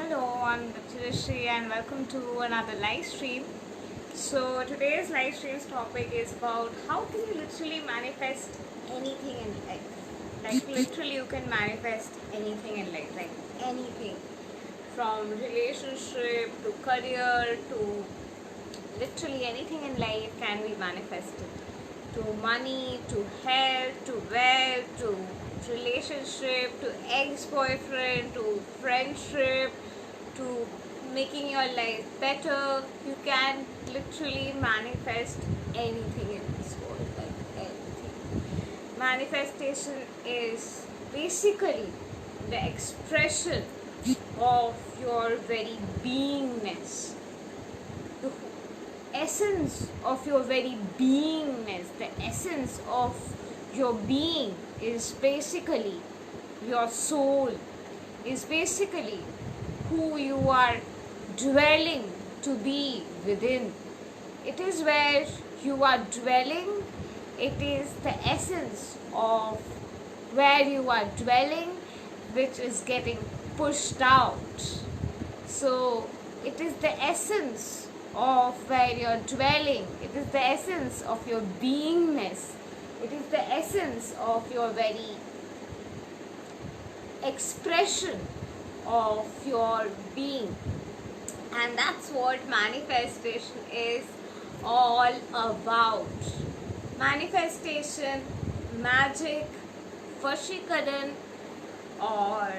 Hello, I'm Dr. and welcome to another live stream. So today's live stream's topic is about how can you literally manifest anything in life. Like literally you can manifest anything in life, like anything. From relationship to career to literally anything in life can be manifested. To money, to health, to wealth, to relationship, to ex-boyfriend, to friendship, to making your life better. You can literally manifest anything in this world, like anything. Manifestation is basically the expression of your very beingness, the essence of your very beingness, the essence of your being is basically your soul, is basically who you are dwelling to be within. It is where you are dwelling, it is the essence of where you are dwelling which is getting pushed out. So it is the essence of where you're dwelling, it is the essence of your beingness, it is the essence of your very expression of your being, and that's what manifestation is all about. Manifestation, magic, vashikaran, or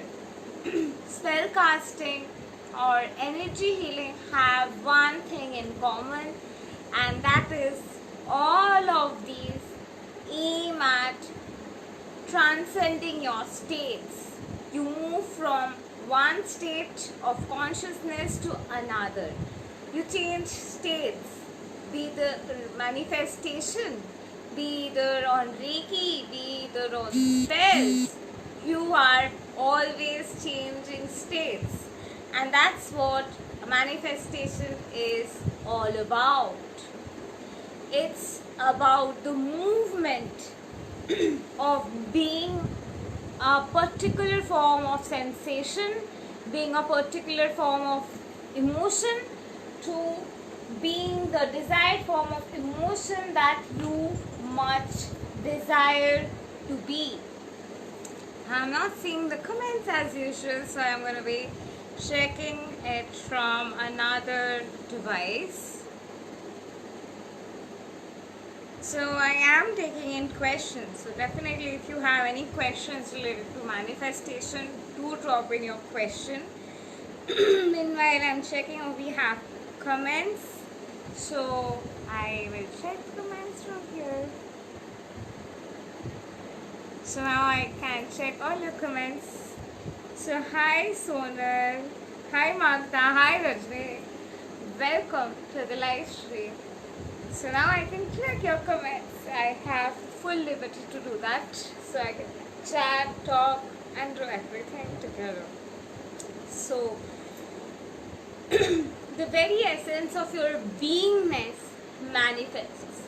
spell casting or energy healing have one thing in common, and that is all of these aim at transcending your states. You move from one state of consciousness to another. You change states, be the manifestation, be either on Reiki, be either on spells. You are always changing states, and that's what manifestation is all about. It's about the movement of being a particular form of sensation, being a particular form of emotion, to being the desired form of emotion that you much desire to be. I'm not seeing the comments as usual, so I'm going to be checking it from another device. So I am taking in questions. So definitely if you have any questions related to manifestation, do drop in your question. Meanwhile, I'm checking if we have comments. So I will check comments from here. So now I can check all your comments. So hi Sonal, hi Magda, hi Rajni. Welcome to the live stream. So now I can check your comments. I have full liberty to do that. So I can chat, talk and do everything together. So the very essence of your beingness manifests.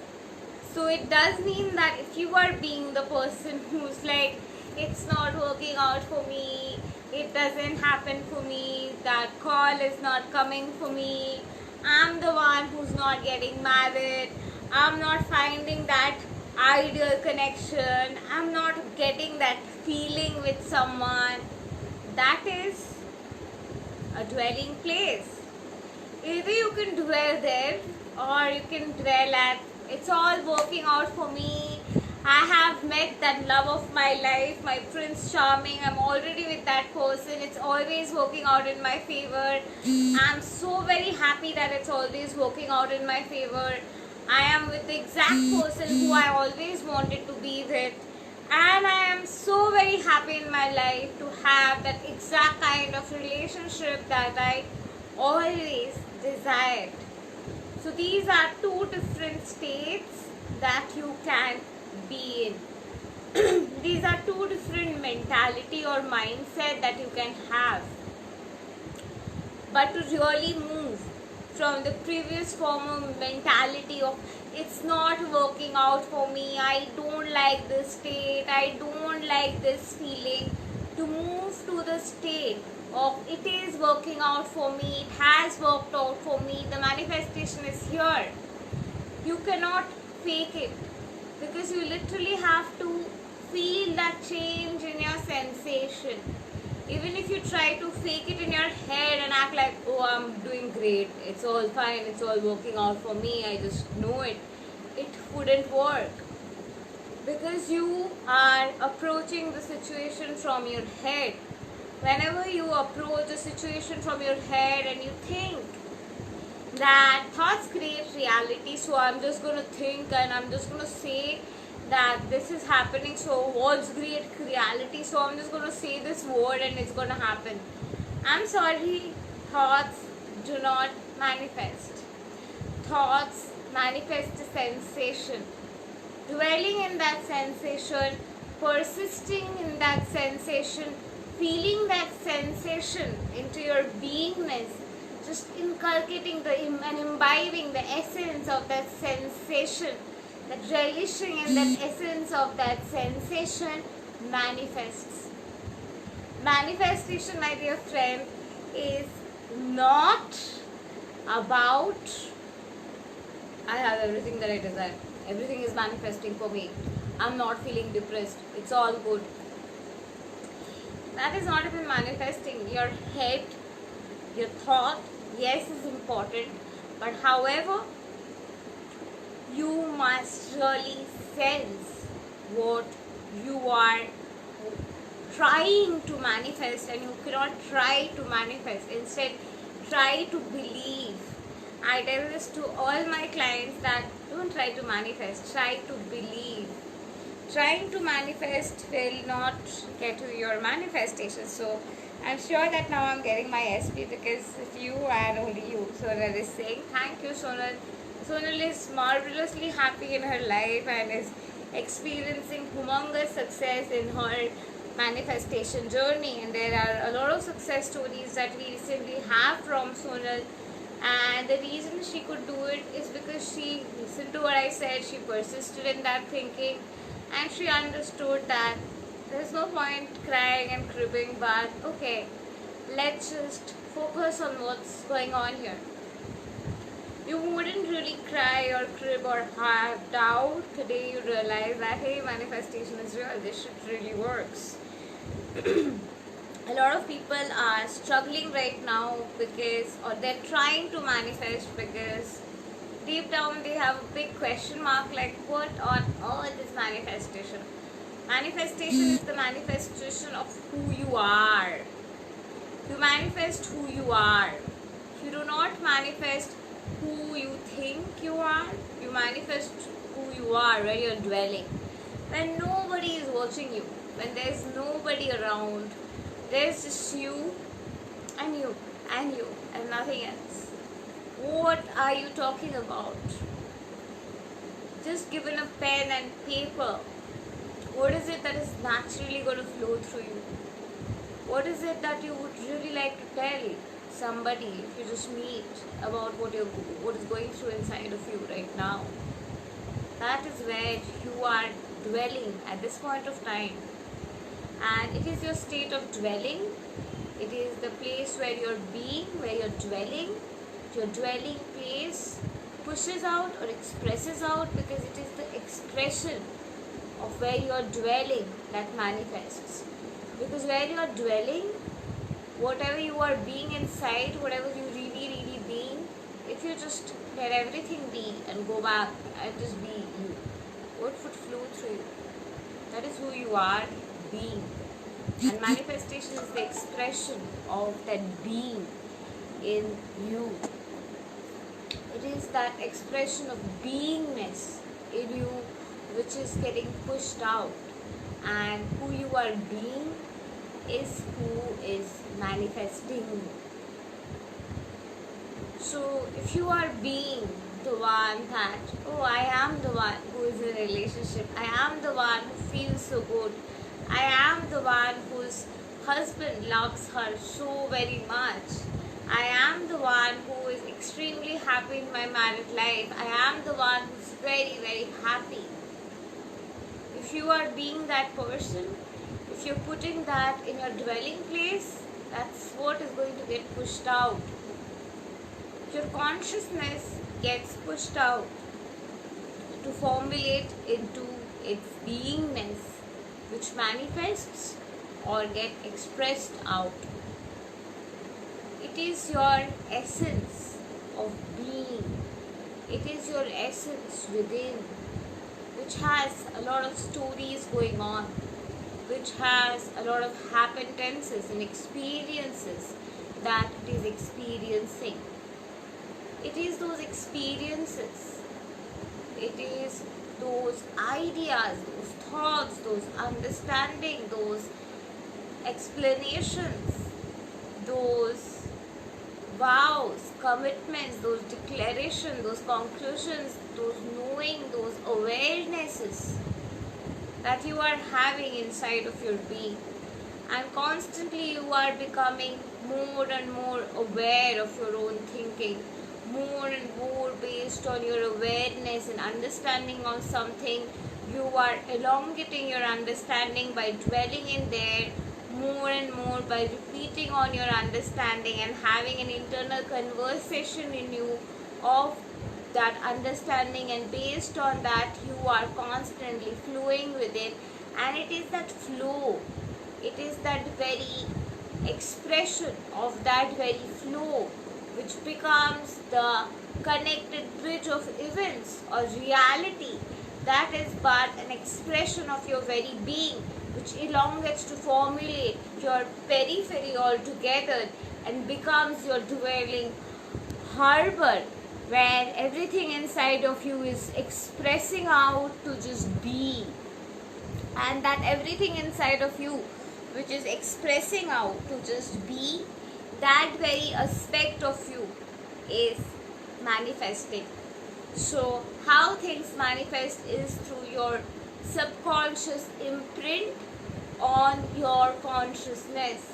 So it does mean that if you are being the person who's like, it's not working out for me, it doesn't happen for me, that call is not coming for me, I'm the one who's not getting married, I'm not finding that ideal connection, I'm not getting that feeling with someone, that is a dwelling place. Either you can dwell there or you can dwell at, it's all working out for me, I have met that love of my life, my prince charming, I'm already with that person, it's always working out in my favor, I'm so very happy that it's always working out in my favor, I am with the exact person who I always wanted to be with, and I am so very happy in my life to have that exact kind of relationship that I always desired. So these are two different states that you can be in. These are two different mentality or mindset that you can have. But to really move from the previous form of mentality of it's not working out for me, I don't like this state, I don't like this feeling, to move to the state of it is working out for me, it has worked out for me, the manifestation is here. You cannot fake it, because you literally have to feel that change in your sensation. Even if you try to fake it in your head and act like, oh, I'm doing great, it's all fine, it's all working out for me, I just know it, it wouldn't work. Because you are approaching the situation from your head. Whenever you approach a situation from your head and you think that thoughts create reality, so I'm just going to think and I'm just going to say that this is happening, so words create reality, so I'm just going to say this word and it's going to happen. I'm sorry, thoughts do not manifest. Thoughts manifest a sensation. Dwelling in that sensation, persisting in that sensation, feeling that sensation into your beingness, just inculcating and imbibing the essence of that sensation, that relishing in that essence of that sensation manifests. Manifestation, my dear friend, is not about I have everything that I desire. Everything is manifesting for me. I'm not feeling depressed. It's all good. That is not even manifesting. Your head, your thought, yes, is important. But however, you must really sense what you are trying to manifest, and you cannot try to manifest. Instead, try to believe. I tell this to all my clients that don't try to manifest, try to believe. Trying to manifest will not get you your manifestation. So I'm sure that now I'm getting my SP because it's you and only you. Sonal is saying thank you, Sonal. Sonal is marvelously happy in her life and is experiencing humongous success in her manifestation journey, and there are a lot of success stories that we recently have from Sonal. And the reason she could do it is because she listened to what I said, she persisted in that thinking, and she understood that there's no point crying and cribbing, but okay, let's just focus on what's going on here. You wouldn't really cry or crib or have doubt the day you realize that, hey, manifestation is real, this shit really works. A lot of people are struggling right now because, or they're trying to manifest because deep down they have a big question mark, like what on earth is manifestation? Manifestation is the manifestation of who you are. You manifest who you are. You do not manifest who you think you are. You manifest who you are where you're dwelling. When nobody is watching you, when there's nobody around, there's just you and you and you and nothing else. What are you talking about? Just given a pen and paper, what is it that is naturally going to flow through you? What is it that you would really like to tell somebody if you just meet about what is going through inside of you right now? That is where you are dwelling at this point of time. And it is your state of dwelling. It is the place where you're being, where you're dwelling. Your dwelling place pushes out or expresses out, because it is the expression of where you're dwelling that manifests. Because where you're dwelling, whatever you are being inside, whatever you really being, if you just let everything be and go back and just be you, what would flow through you? That is who you are being. And manifestation is the expression of that being in you. It is that expression of beingness in you which is getting pushed out, and who you are being is who is manifesting. So if you are being the one that, oh, I am the one who is in a relationship, I am the one who feels so good, I am the one whose husband loves her so very much, I am the one who is extremely happy in my married life, I am the one who's very happy. If you are being that person, If you're putting that in your dwelling place, that's what is going to get pushed out. Your consciousness gets pushed out to formulate into its beingness, which manifests or get expressed out. It is your essence of being. It is your essence within, which has a lot of stories going on, which has a lot of happenances and experiences that it is experiencing. It is those experiences, it is those ideas, those thoughts, those understanding, those explanations, those vows, commitments, those declarations, those conclusions, those knowing, those awarenesses that you are having inside of your being. And constantly you are becoming more and more aware of your own thinking, more and more based on your awareness and understanding of something. You are elongating your understanding by dwelling in there more and more, by repeating on your understanding and having an internal conversation in you of that understanding, and based on that you are constantly flowing with it. And it is that flow, it is that very expression of that very flow which becomes the connected bridge of events or reality, that is but an expression of your very being, which elongates to formulate your periphery altogether and becomes your dwelling harbor, where everything inside of you is expressing out to just be. And that everything inside of you which is expressing out to just be, that very aspect of you is manifesting. So how things manifest is through your subconscious imprint on your consciousness.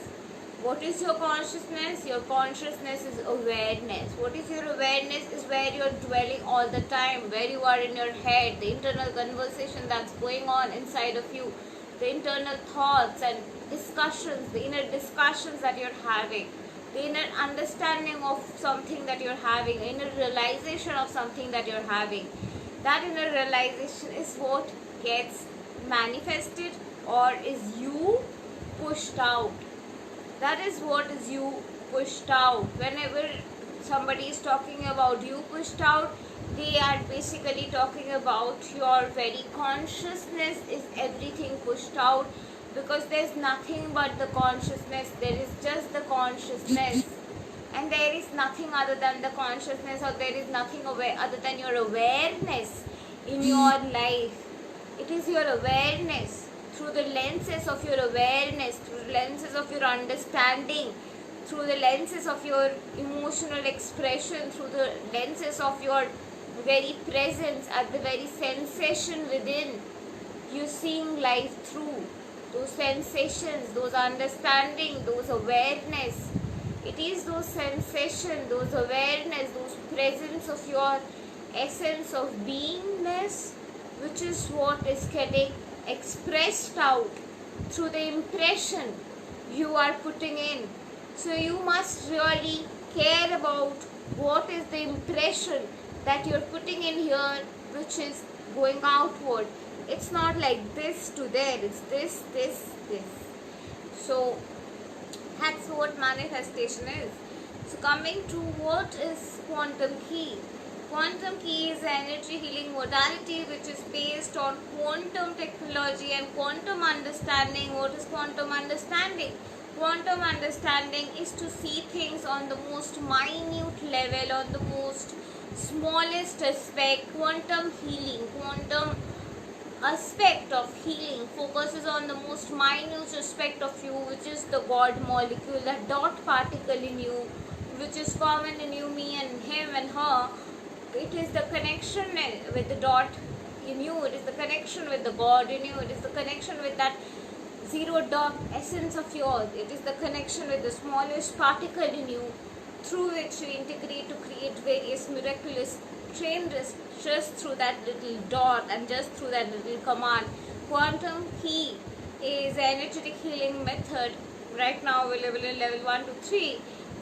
What is your consciousness? Your consciousness is awareness. What is your awareness? Is where you're dwelling all the time, where you are in your head, the internal conversation that's going on inside of you, the internal thoughts and discussions, the inner discussions that you're having, the inner understanding of something that you're having, the inner realization of something that you're having. That inner realization is what gets manifested or is you pushed out. That is what is you pushed out. Whenever somebody is talking about you pushed out, they are basically talking about your very consciousness is everything pushed out, because there is nothing but the consciousness. There is just the consciousness, and there is nothing other than the consciousness, or there is nothing other than your awareness in your life. It is your awareness, through the lenses of your awareness, through the lenses of your understanding, through the lenses of your emotional expression, through the lenses of your very presence at the very sensation within, you seeing life through those sensations, those understanding, those awareness. It is those sensations, those awareness, those presence of your essence of beingness, which is what is getting expressed out through the impression you are putting in. So you must really care about what is the impression that you're putting in here, which is going outward. It's not like this to there, it's this, this, this. So that's what manifestation is. So coming to what is quantum key. Quantum key is an energy healing modality which is based on quantum technology and quantum understanding. What is quantum understanding? Quantum understanding is to see things on the most minute level, on the most smallest aspect. Quantum healing, quantum aspect of healing focuses on the most minute aspect of you, which is the God molecule, the dot particle in you, which is common in you, me and him and her. It is the connection with the dot in you, it is the connection with the God in you, it is the connection with that zero dot essence of yours, it is the connection with the smallest particle in you, through which you integrate to create various miraculous changes just through that little dot and just through that little command. Quantum key is an energetic healing method right now available in level 1 to 3,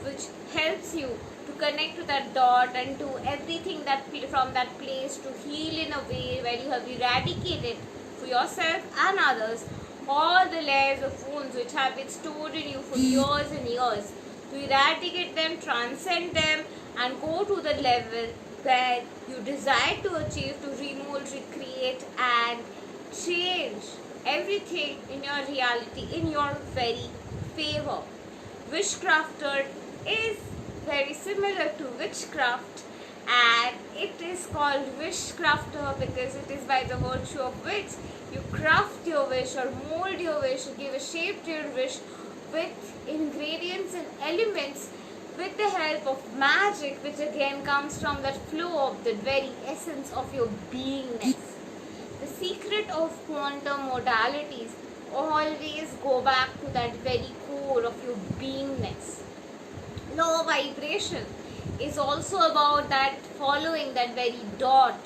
which helps you to connect to that dot and to everything that from that place to heal in a way where you have eradicated for yourself and others all the layers of wounds which have been stored in you for years and years, to eradicate them, transcend them, and go to the level where you desire to achieve, to remold, recreate, and change everything in your reality in your very favor. Wishcrafter is very similar to witchcraft, and it is called wishcrafter because it is by the virtue of which you craft your wish or mold your wish, you give a shape to your wish with ingredients and elements with the help of magic, which again comes from that flow of the very essence of your beingness. The secret of quantum modalities always go back to that very core of your beingness. Low vibration is also about that following that very dot,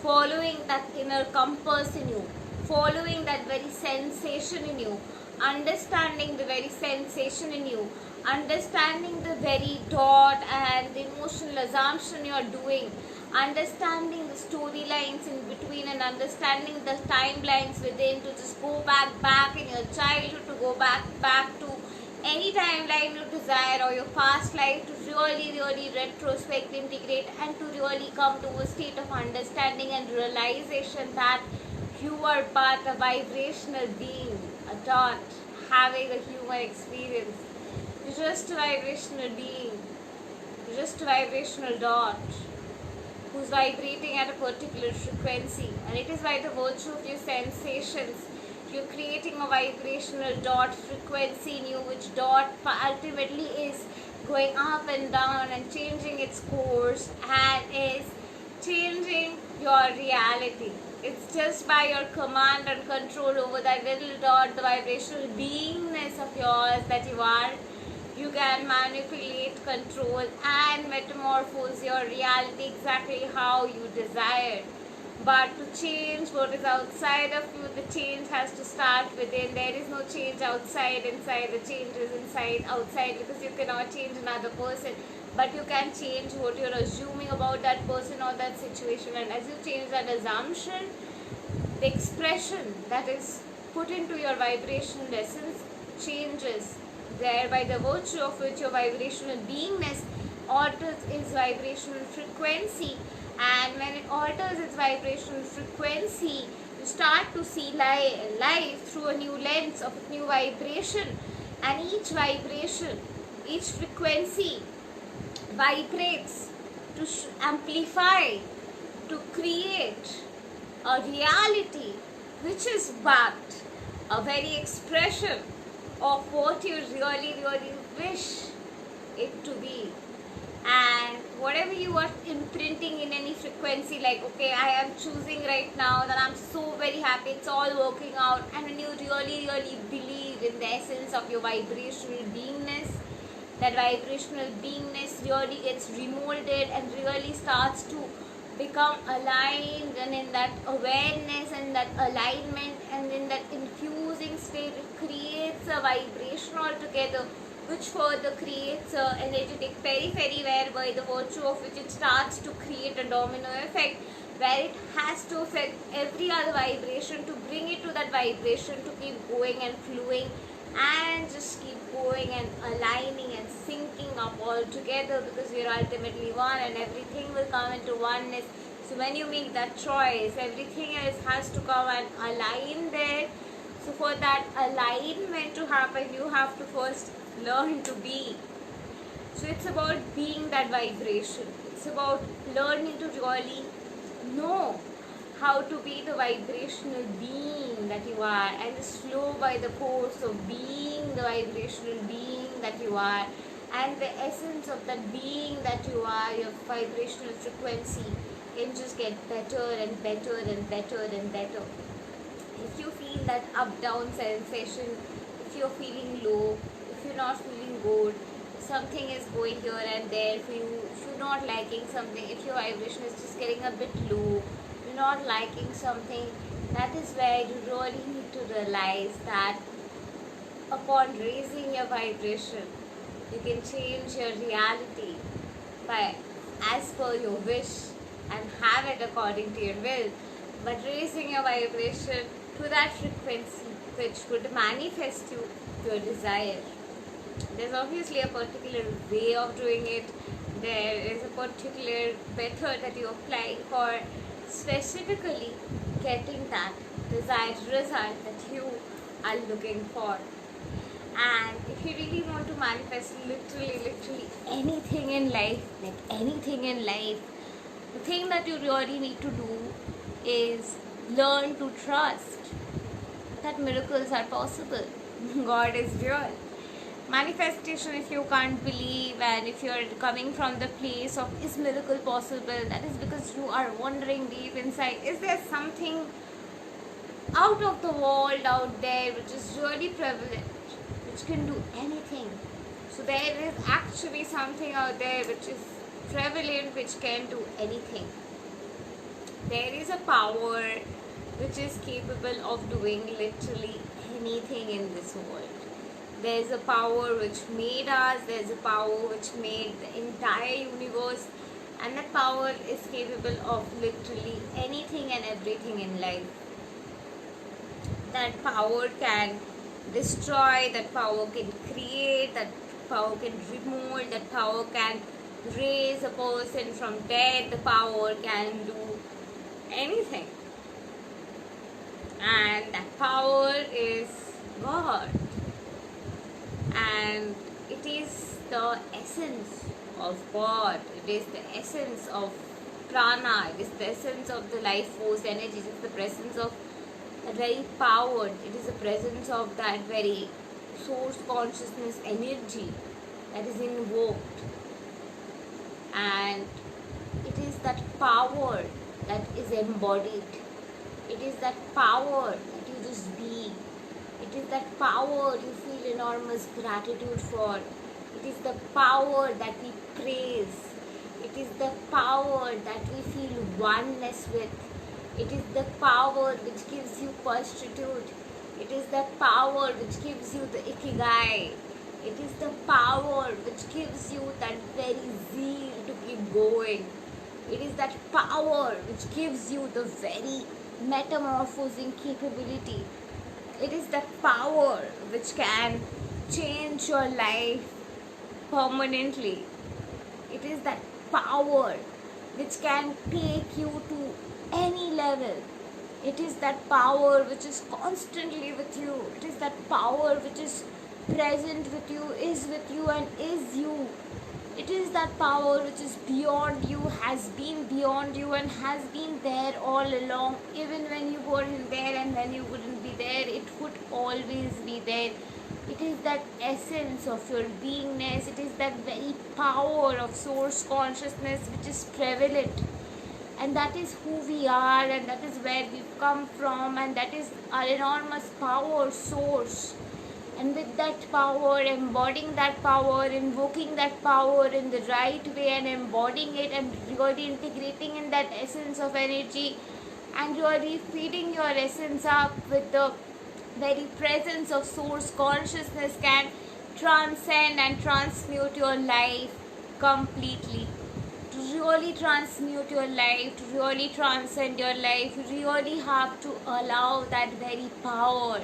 following that inner compass in you, following that very sensation in you, understanding the very sensation in you, understanding the very dot and the emotional assumption you are doing, understanding the storylines in between and understanding the timelines within, to just go back in your childhood, to go back to any timeline you desire or your past life, to really retrospect, integrate, and to really come to a state of understanding and realization that you are but a vibrational being, a dot having a human experience. You're just a vibrational being, you're just a vibrational dot who's vibrating at a particular frequency, and it is by the virtue of your sensations you're creating a vibrational dot frequency in you, which dot ultimately is going up and down and changing its course and is changing your reality. It's just by your command and control over that little dot, the vibrational beingness of yours that you are, you can manipulate, control, and metamorphose your reality exactly how you desire. But to change what is outside of you, the change has to start within. There is no change outside, inside. The change is inside, outside, because you cannot change another person. But you can change what you're assuming about that person or that situation. And as you change that assumption, the expression that is put into your vibrational essence changes. There, by the virtue of which your vibrational beingness alters its vibrational frequency, and when it alters its vibrational frequency, you start to see life through a new lens of a new vibration, and each vibration, each frequency vibrates to amplify, to create a reality which is but a very expression of what you really wish it to be. And whatever you are imprinting in any frequency, like, okay, I am choosing right now, then I'm so very happy, it's all working out, and when you really believe in the essence of your vibrational beingness, that vibrational beingness really gets remolded and really starts to become aligned, and in that awareness and that alignment and in that infusing state, it creates a vibration altogether, which further creates a energetic periphery, where by the virtue of which it starts to create a domino effect, where it has to affect every other vibration to bring it to that vibration to keep going and flowing and just keep going and aligning and syncing up all together, because we are ultimately one and everything will come into oneness. So when you make that choice, everything else has to come and align there. So for that alignment to happen, you have to first learn to be. So it's about being that vibration. It's about learning to really know how to be the vibrational being that you are, and just flow by the course of being the vibrational being that you are, and the essence of that being that you are, your vibrational frequency can just get better and better and better and better. If you feel that up down sensation, if you're feeling low, if you're not feeling good, something is going here and there for you, if you're not liking something, if your vibration is just getting a bit low, you're not liking something, That is where you really need to realize that upon raising your vibration, you can change your reality by as per your wish and have it according to your will. But raising your vibration to that frequency which would manifest you your desire. There's obviously a particular way of doing it. There is a particular method that you apply for specifically getting that desired result that you are looking for. And if you really want to manifest literally anything in life, the thing that you really need to do is learn to trust that miracles are possible. God is real. Manifestation, if you can't believe and if you're coming from the place of is miracle possible, that is because you are wondering deep inside, is there something out of the world out there which is really prevalent, which can do anything? So there is actually something out there which is prevalent, which can do anything. There is a power which is capable of doing literally anything in this world. There is a power which made us, there is a power which made the entire universe, and that power is capable of literally anything and everything in life. That power can destroy, that power can create, that power can remove, that power can raise a person from death, the power can do anything. And that power is God. And it is the essence of God. It is the essence of prana. It is the essence of the life force energy. It is the presence of that very power. It is the presence of that very source consciousness energy that is invoked. And it is that power that is embodied. It is that power that you just be. It is that power you feel enormous gratitude for. It is the power that we praise. It is the power that we feel oneness with. It is the power which gives you pursuit. It is the power which gives you the ikigai. It is the power which gives you that very zeal to keep going. It is that power which gives you the very metamorphosing capability. It is that power which can change your life permanently. It is that power which can take you to any level. It is that power which is constantly with you. It is that power which is present with you, is with you and is you. It is that power which is beyond you, has been beyond you and has been there all along. Even when you weren't there and when you wouldn't be there, it would always be there. It is that essence of your beingness. It is that very power of source consciousness which is prevalent. And that is who we are, and that is where we've come from, and that is our enormous power source. And with that power, embodying that power, invoking that power in the right way and embodying it and really integrating in that essence of energy and really feeding your essence up with the very presence of source consciousness can transcend and transmute your life completely. To really transmute your life, to really transcend your life, you really have to allow that very power,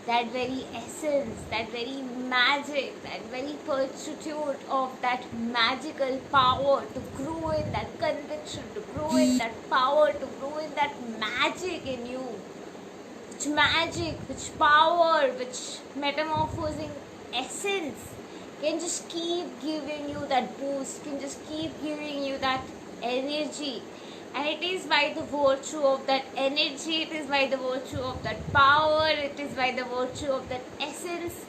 that very essence, that very magic, that very pursuit of that magical power to grow in that conviction, to grow in that power, to grow in that magic in you. Which magic, which power, which metamorphosing essence can just keep giving you that boost, can just keep giving you that energy. And it is by the virtue of that energy, it is by the virtue of that power, it is by the virtue of that essence.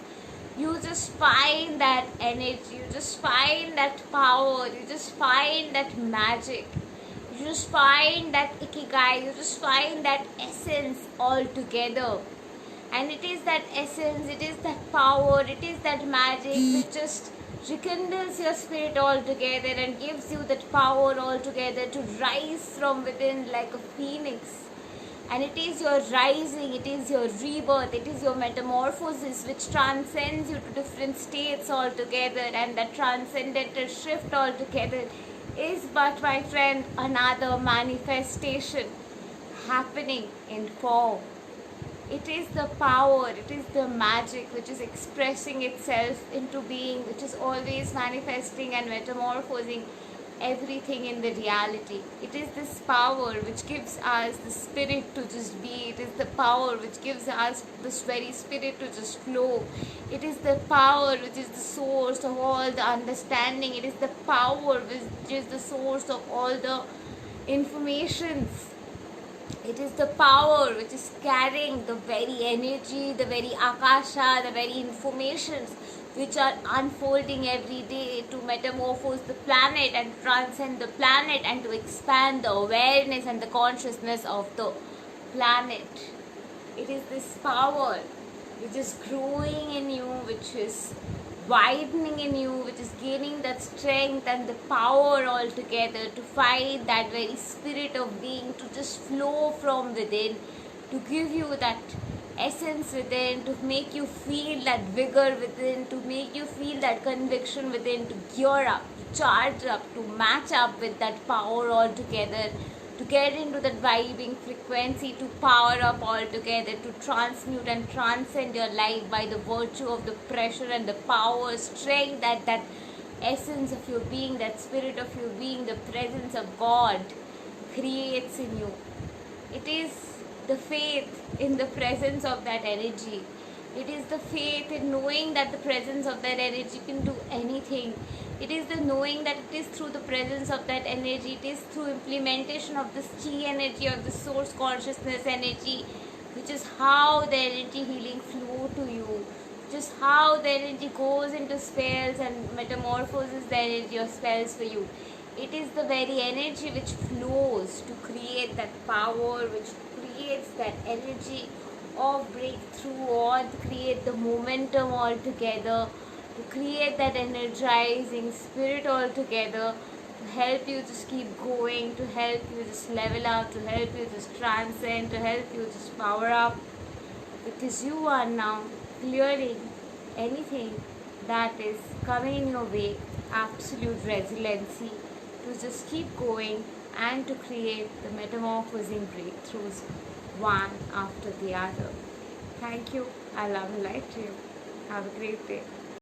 You just find that energy, you just find that power, you just find that magic, you just find that ikigai, you just find that essence all together. And it is that essence, it is that power, it is that magic which just rekindles your spirit altogether and gives you that power altogether to rise from within like a phoenix And it is your rising, it is your rebirth, it is your metamorphosis which transcends you to different states altogether. And that transcendental shift altogether is but, my friend, another manifestation happening in form. It is the power, it is the magic which is expressing itself into being, which is always manifesting and metamorphosing everything in the reality. It is this power which gives us the spirit to just be. It is the power which gives us this very spirit to just flow. It is the power which is the source of all the understanding. It is the power which is the source of all the informations. It is the power which is carrying the very energy, the very akasha, the very informations which are unfolding every day to metamorphose the planet and transcend the planet and to expand the awareness and the consciousness of the planet. It is this power which is growing in you, which is widening in you, which is gaining that strength and the power altogether to find that very spirit of being, to just flow from within, to give you that essence within, to make you feel that vigor within, to make you feel that conviction within, to gear up, to charge up, to match up with that power altogether, to get into that vibing frequency, to power up altogether, to transmute and transcend your life by the virtue of the pressure and the power, strength that essence of your being, that spirit of your being, the presence of God creates in you. It is the faith in the presence of that energy. It is the faith in knowing that the presence of that energy can do anything. It is the knowing that it is through the presence of that energy, it is through implementation of this chi energy, of the source consciousness energy, which is how the energy healing flow to you, just how the energy goes into spells and metamorphoses the energy of spells for you. It is the very energy which flows to create that power, which creates that energy of breakthrough, or to create the momentum altogether, to create that energizing spirit altogether, to help you just keep going, to help you just level up, to help you just transcend, to help you just power up, because you are now clearing anything that is coming in your way, absolute resiliency, to just keep going and to create the metamorphosing breakthroughs one after the other. Thank you. I love and light to you. Have a great day.